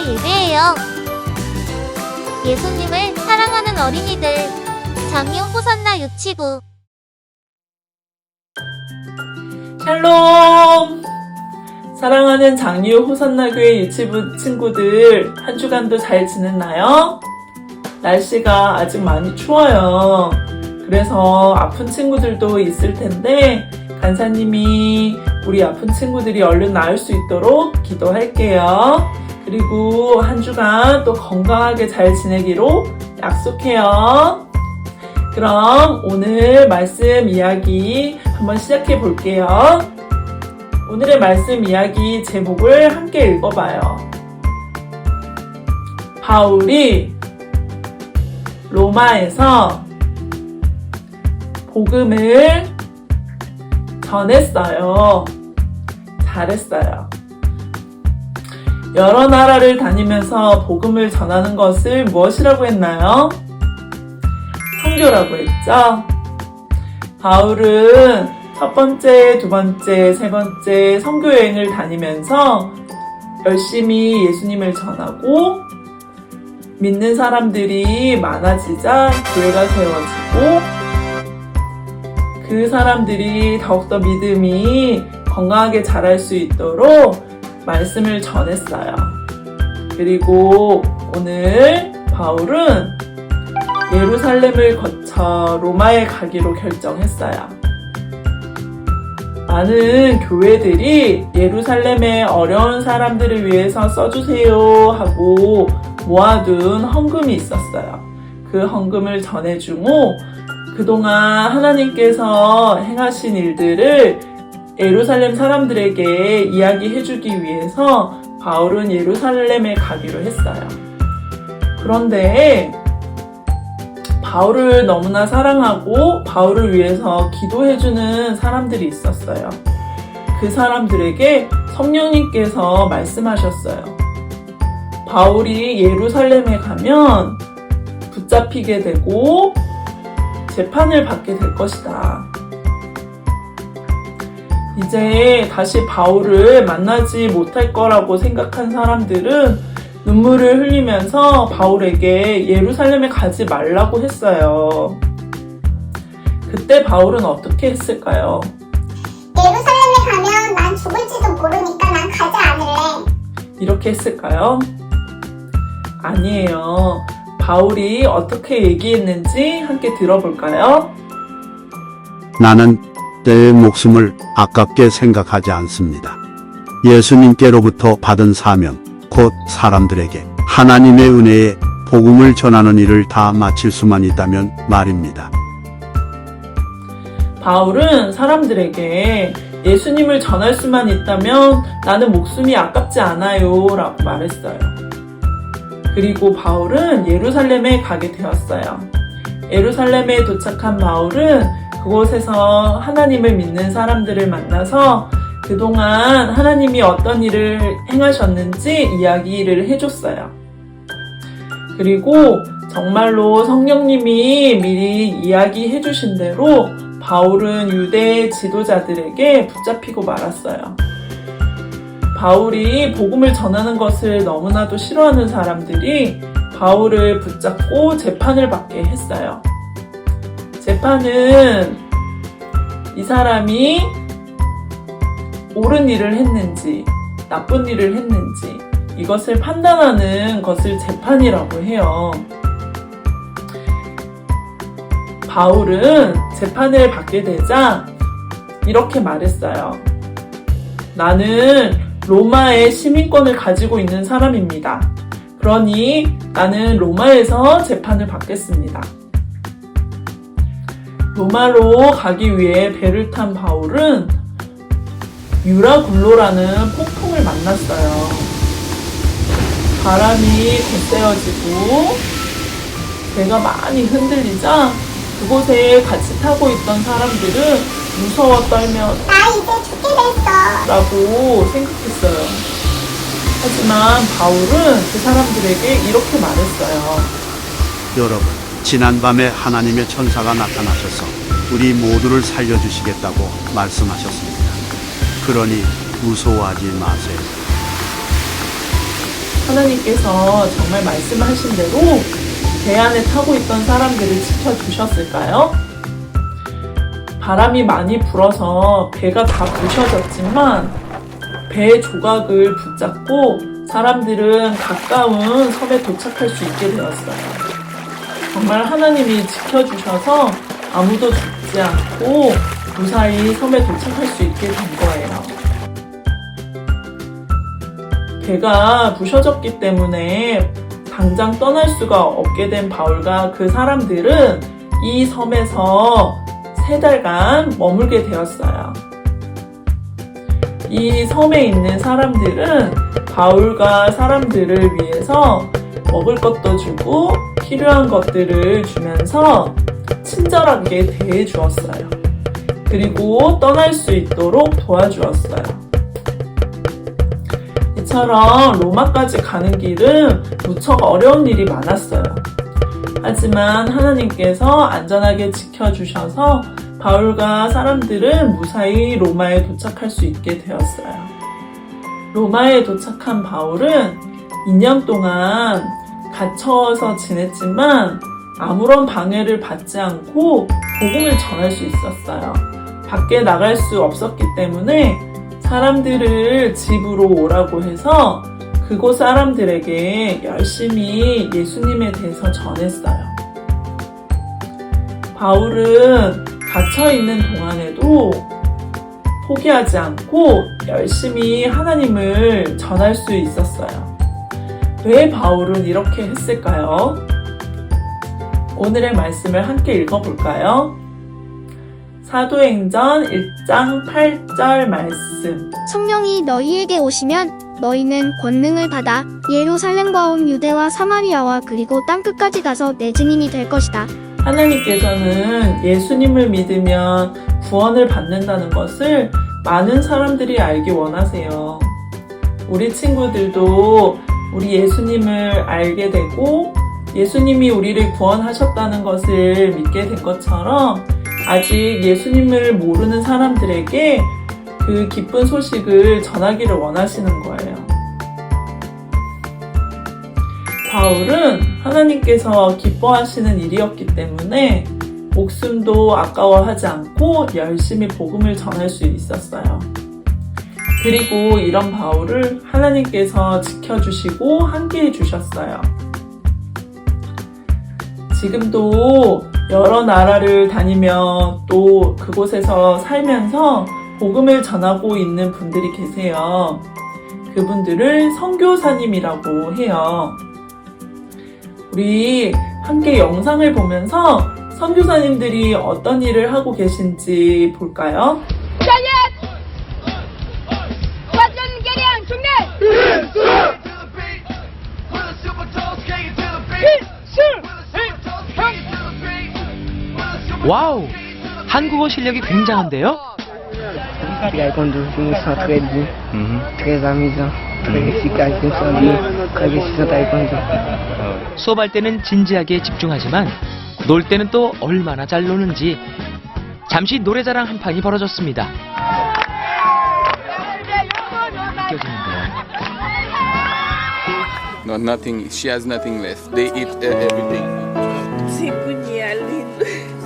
유대예요. 예수님을 사랑하는 어린이들, 장유 호산나 유치부. 샬롬! 사랑하는 장유 호산나 교회 유치부 친구들, 한 주간도 잘 지냈나요? 날씨가 아직 많이 추워요. 그래서 아픈 친구들도 있을 텐데 간사님이 우리 아픈 친구들이 얼른 나을 수 있도록 기도할게요. 그리고 한 주간 또 건강하게 잘 지내기로 약속해요. 그럼 오늘 말씀 이야기 한번 시작해 볼게요. 오늘의 말씀 이야기 제목을 함께 읽어봐요. 바울이 로마에서 복음을 전했어요. 잘했어요. 여러 나라를 다니면서 복음을 전하는 것을 무엇이라고 했나요? 선교라고 했죠. 바울은 첫 번째, 두 번째, 세 번째 선교 여행을 다니면서 열심히 예수님을 전하고 믿는 사람들이 많아지자 교회가 세워지고 그 사람들이 더욱더 믿음이 건강하게 자랄 수 있도록 말씀을 전했어요. 그리고 오늘 바울은 예루살렘을 거쳐 로마에 가기로 결정했어요. 많은 교회들이 예루살렘의 어려운 사람들을 위해서 써주세요 하고 모아둔 헌금이 있었어요. 그 헌금을 전해주고 그동안 하나님께서 행하신 일들을 예루살렘 사람들에게 이야기해주기 위해서 바울은 예루살렘에 가기로 했어요. 그런데 바울을 너무나 사랑하고 바울을 위해서 기도해주는 사람들이 있었어요. 그 사람들에게 성령님께서 말씀하셨어요. 바울이 예루살렘에 가면 붙잡히게 되고 재판을 받게 될 것이다. 이제 다시 바울을 만나지 못할 거라고 생각한 사람들은 눈물을 흘리면서 바울에게 예루살렘에 가지 말라고 했어요. 그때 바울은 어떻게 했을까요? 예루살렘에 가면 난 죽을지도 모르니까 난 가지 않을래. 이렇게 했을까요? 아니에요. 바울이 어떻게 얘기했는지 함께 들어볼까요? 나는 내 목숨을 아깝게 생각하지 않습니다. 예수님께로부터 받은 사명, 곧 사람들에게 하나님의 은혜에 복음을 전하는 일을 다 마칠 수만 있다면 말입니다. 바울은 사람들에게 예수님을 전할 수만 있다면 나는 목숨이 아깝지 않아요 라고 말했어요. 그리고 바울은 예루살렘에 가게 되었어요. 예루살렘에 도착한 바울은 그곳에서 하나님을 믿는 사람들을 만나서 그동안 하나님이 어떤 일을 행하셨는지 이야기를 해줬어요. 그리고 정말로 성령님이 미리 이야기해 주신 대로 바울은 유대 지도자들에게 붙잡히고 말았어요. 바울이 복음을 전하는 것을 너무나도 싫어하는 사람들이 바울을 붙잡고 재판을 받게 했어요. 재판은 이 사람이 옳은 일을 했는지 나쁜 일을 했는지 이것을 판단하는 것을 재판이라고 해요. 바울은 재판을 받게 되자 이렇게 말했어요. 나는 로마의 시민권을 가지고 있는 사람입니다. 그러니 나는 로마에서 재판을 받겠습니다. 로마로 가기 위해 배를 탄 바울은 유라굴로라는 폭풍을 만났어요. 바람이 거세어지고 배가 많이 흔들리자 그곳에 같이 타고 있던 사람들은 무서워 떨며 나 이제 죽게 됐어. 라고 생각했어요. 하지만 바울은 그 사람들에게 이렇게 말했어요. 여러분, 지난밤에 하나님의 천사가 나타나셔서 우리 모두를 살려주시겠다고 말씀하셨습니다. 그러니 무서워하지 마세요. 하나님께서 정말 말씀하신 대로 배 안에 타고 있던 사람들을 지켜주셨을까요? 바람이 많이 불어서 배가 다 부셔졌지만 배 조각을 붙잡고 사람들은 가까운 섬에 도착할 수 있게 되었어요. 정말 하나님이 지켜주셔서 아무도 죽지 않고 무사히 섬에 도착할 수 있게 된 거예요. 배가 부셔졌기 때문에 당장 떠날 수가 없게 된 바울과 그 사람들은 이 섬에서 3달간 머물게 되었어요. 이 섬에 있는 사람들은 바울과 사람들을 위해서 먹을 것도 주고 필요한 것들을 주면서 친절하게 대해 주었어요. 그리고 떠날 수 있도록 도와주었어요. 이처럼 로마까지 가는 길은 무척 어려운 일이 많았어요. 하지만 하나님께서 안전하게 지켜주셔서 바울과 사람들은 무사히 로마에 도착할 수 있게 되었어요. 로마에 도착한 바울은 2년 동안 갇혀서 지냈지만 아무런 방해를 받지 않고 복음을 전할 수 있었어요. 밖에 나갈 수 없었기 때문에 사람들을 집으로 오라고 해서 그곳 사람들에게 열심히 예수님에 대해서 전했어요. 바울은 갇혀있는 동안에도 포기하지 않고 열심히 하나님을 전할 수 있었어요. 왜 바울은 이렇게 했을까요? 오늘의 말씀을 함께 읽어볼까요? 사도행전 1장 8절 말씀. 성령이 너희에게 오시면 너희는 권능을 받아 예루살렘과 온 유대와 사마리아와 그리고 땅끝까지 가서 내 증인이 될 것이다. 하나님께서는 예수님을 믿으면 구원을 받는다는 것을 많은 사람들이 알기 원하세요. 우리 친구들도 우리 예수님을 알게 되고 예수님이 우리를 구원하셨다는 것을 믿게 된 것처럼 아직 예수님을 모르는 사람들에게 그 기쁜 소식을 전하기를 원하시는 거예요. 바울은 하나님께서 기뻐하시는 일이었기 때문에 목숨도 아까워하지 않고 열심히 복음을 전할 수 있었어요. 그리고 이런 바울을 하나님께서 지켜주시고 함께해 주셨어요. 지금도 여러 나라를 다니며 또 그곳에서 살면서 복음을 전하고 있는 분들이 계세요. 그분들을 선교사님이라고 해요. 우리 함께 영상을 보면서 선교사님들이 어떤 일을 하고 계신지 볼까요? 와우! 한국어 실력이 굉장한데요? Taekwondo, je me sens très bien, très amusant, très efficace, je me sens bien, très efficace taekwondo. 수업할 때는 진지하게 집중하지만 놀 때는 또 얼마나 잘 노는지 잠시 노래자랑 한 판이 벌어졌습니다. 느껴지는데요. No, nothing. She has nothing left. They eat everything. C'est Kounialine.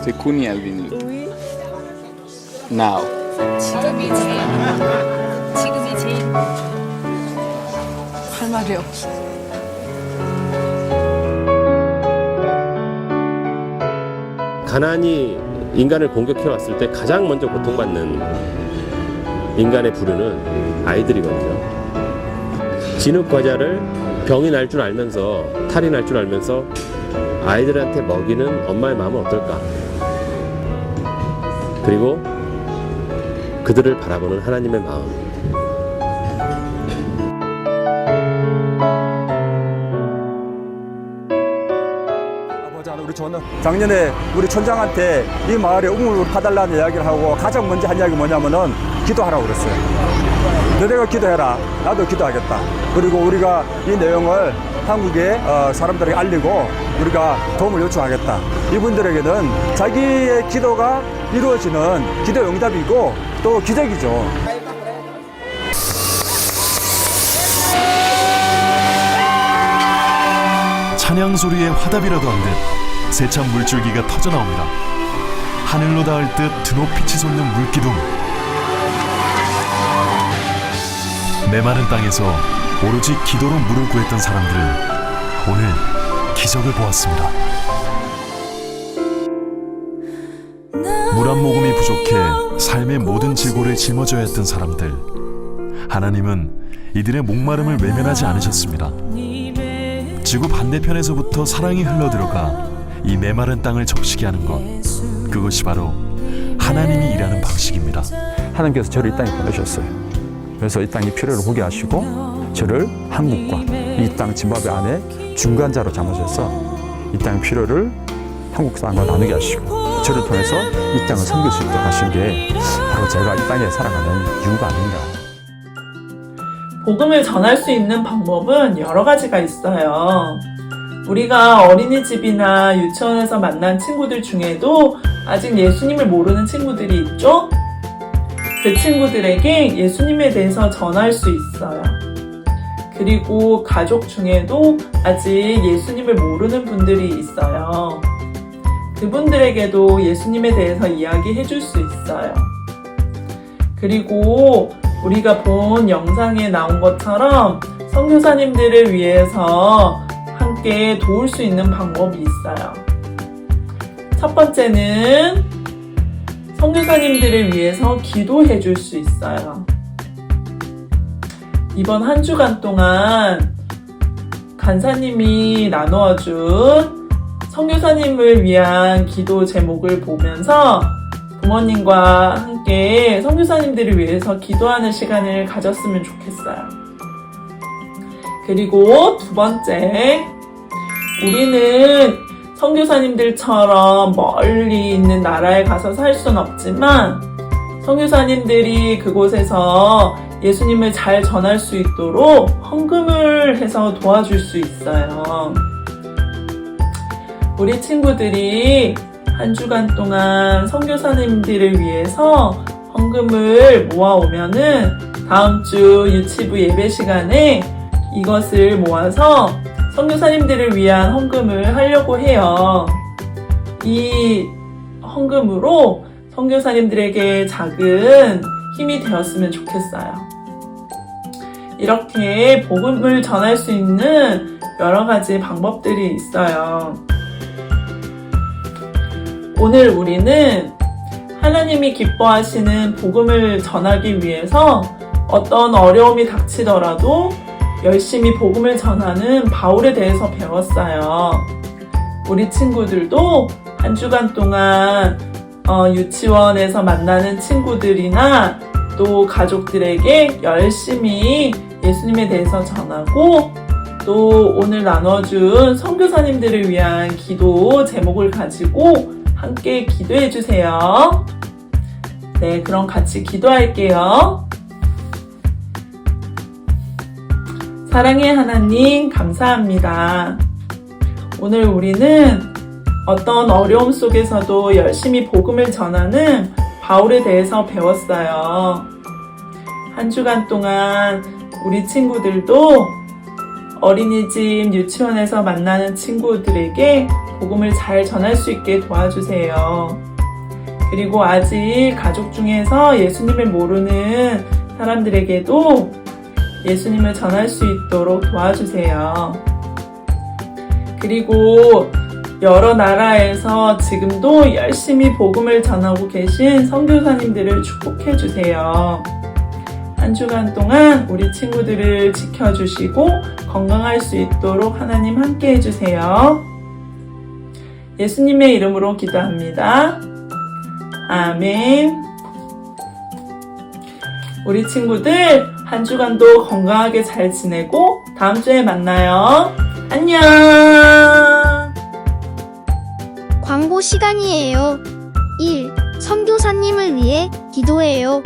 C'est Kuni Alvin. Oui. Now. 지금이 제일 할 말이 없어. 가난이 인간을 공격해 왔을 때 가장 먼저 고통받는 인간의 부류는 아이들이거든요. 진흙 과자를 병이 날 줄 알면서 탈이 날 줄 알면서 아이들한테 먹이는 엄마의 마음은 어떨까? 그리고 그들을 바라보는 하나님의 마음. 우리 작년에 우리 촌장한테 이 마을에 우물을 파달라는 이야기를 하고 가장 먼저 한 이야기 뭐냐면은 기도하라고 그랬어요. 너네가 기도해라. 나도 기도하겠다. 그리고 우리가 이 내용을 한국의 사람들에게 알리고 우리가 도움을 요청하겠다. 이분들에게는 자기의 기도가 이루어지는 기도 응답이고 또 기적이죠. 찬양 소리에 화답이라도 한 듯 세찬 물줄기가 터져 나옵니다. 하늘로 닿을 듯 드높이 솟는 물기둥. 메마른 땅에서 오로지 기도로 물을 구했던 사람들은 오늘 기적을 보았습니다. 물 한 모금이 부족해 삶의 모든 질고를 짊어져야 했던 사람들, 하나님은 이들의 목마름을 외면하지 않으셨습니다. 지구 반대편에서부터 사랑이 흘러들어가 이 메마른 땅을 적시게 하는 것, 그것이 바로 하나님이 일하는 방식입니다. 하나님께서 저를 이 땅에 보내셨어요. 그래서 이 땅의 필요를 보게 하시고 저를 한국과 이 땅 짐바브웨 안에 중간자로 삼으셔서 이 땅의 필요를 한국 땅과 나누게 하시고 저를 통해서 이 땅을 섬길 수 있도록 하신 게 바로 제가 이 땅에 살아가는 이유가 아닌가. 복음을 전할 수 있는 방법은 여러 가지가 있어요. 우리가 어린이집이나 유치원에서 만난 친구들 중에도 아직 예수님을 모르는 친구들이 있죠? 그 친구들에게 예수님에 대해서 전할 수 있어요. 그리고 가족 중에도 아직 예수님을 모르는 분들이 있어요. 그분들에게도 예수님에 대해서 이야기해 줄 수 있어요. 그리고 우리가 본 영상에 나온 것처럼 선교사님들을 위해서 함께 도울 수 있는 방법이 있어요. 첫 번째는 선교사님들을 위해서 기도해 줄 수 있어요. 이번 한 주간 동안 간사님이 나누어 준 선교사님을 위한 기도 제목을 보면서 부모님과 함께 선교사님들을 위해서 기도하는 시간을 가졌으면 좋겠어요. 그리고 두 번째, 우리는 선교사님들처럼 멀리 있는 나라에 가서 살 순 없지만 선교사님들이 그곳에서 예수님을 잘 전할 수 있도록 헌금을 해서 도와줄 수 있어요. 우리 친구들이 한 주간 동안 선교사님들을 위해서 헌금을 모아오면은 다음 주 유치부 예배 시간에 이것을 모아서 선교사님들을 위한 헌금을 하려고 해요. 이 헌금으로 선교사님들에게 작은 힘이 되었으면 좋겠어요. 이렇게 복음을 전할 수 있는 여러 가지 방법들이 있어요. 오늘 우리는 하나님이 기뻐하시는 복음을 전하기 위해서 어떤 어려움이 닥치더라도 열심히 복음을 전하는 바울에 대해서 배웠어요. 우리 친구들도 한 주간 동안 유치원에서 만나는 친구들이나 또 가족들에게 열심히 예수님에 대해서 전하고 또 오늘 나눠준 선교사님들을 위한 기도 제목을 가지고 함께 기도해 주세요. 네, 그럼 같이 기도할게요. 사랑의 하나님, 감사합니다. 오늘 우리는 어떤 어려움 속에서도 열심히 복음을 전하는 바울에 대해서 배웠어요. 한 주간 동안 우리 친구들도 어린이집, 유치원에서 만나는 친구들에게 복음을 잘 전할 수 있게 도와주세요. 그리고 아직 가족 중에서 예수님을 모르는 사람들에게도 예수님을 전할 수 있도록 도와주세요. 그리고 여러 나라에서 지금도 열심히 복음을 전하고 계신 선교사님들을 축복해 주세요. 한 주간 동안 우리 친구들을 지켜주시고 건강할 수 있도록 하나님 함께 해주세요. 예수님의 이름으로 기도합니다. 아멘. 우리 친구들 한 주간도 건강하게 잘 지내고 다음 주에 만나요. 안녕. 광고 시간이에요. 1. 선교사님을 위해 기도해요.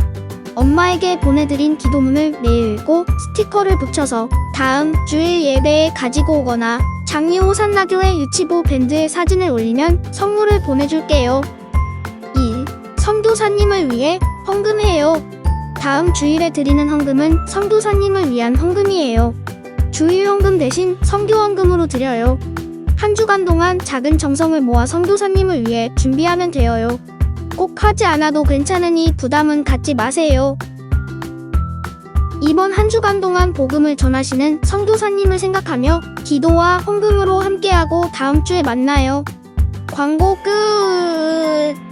엄마에게 보내드린 기도문을 매일 읽고 스티커를 붙여서 다음 주일 예배에 가지고 오거나 장유 호산나교회 유치부 밴드에 사진을 올리면 선물을 보내줄게요. 2. 선교사님을 위해 헌금해요. 다음 주일에 드리는 헌금은 선교사님을 위한 헌금이에요. 주일 헌금 대신 선교 헌금으로 드려요. 한 주간 동안 작은 정성을 모아 선교사님을 위해 준비하면 되어요. 꼭 하지 않아도 괜찮으니 부담은 갖지 마세요. 이번 한 주간 동안 복음을 전하시는 선교사님을 생각하며 기도와 헌금으로 함께하고 다음 주에 만나요. 광고 끝!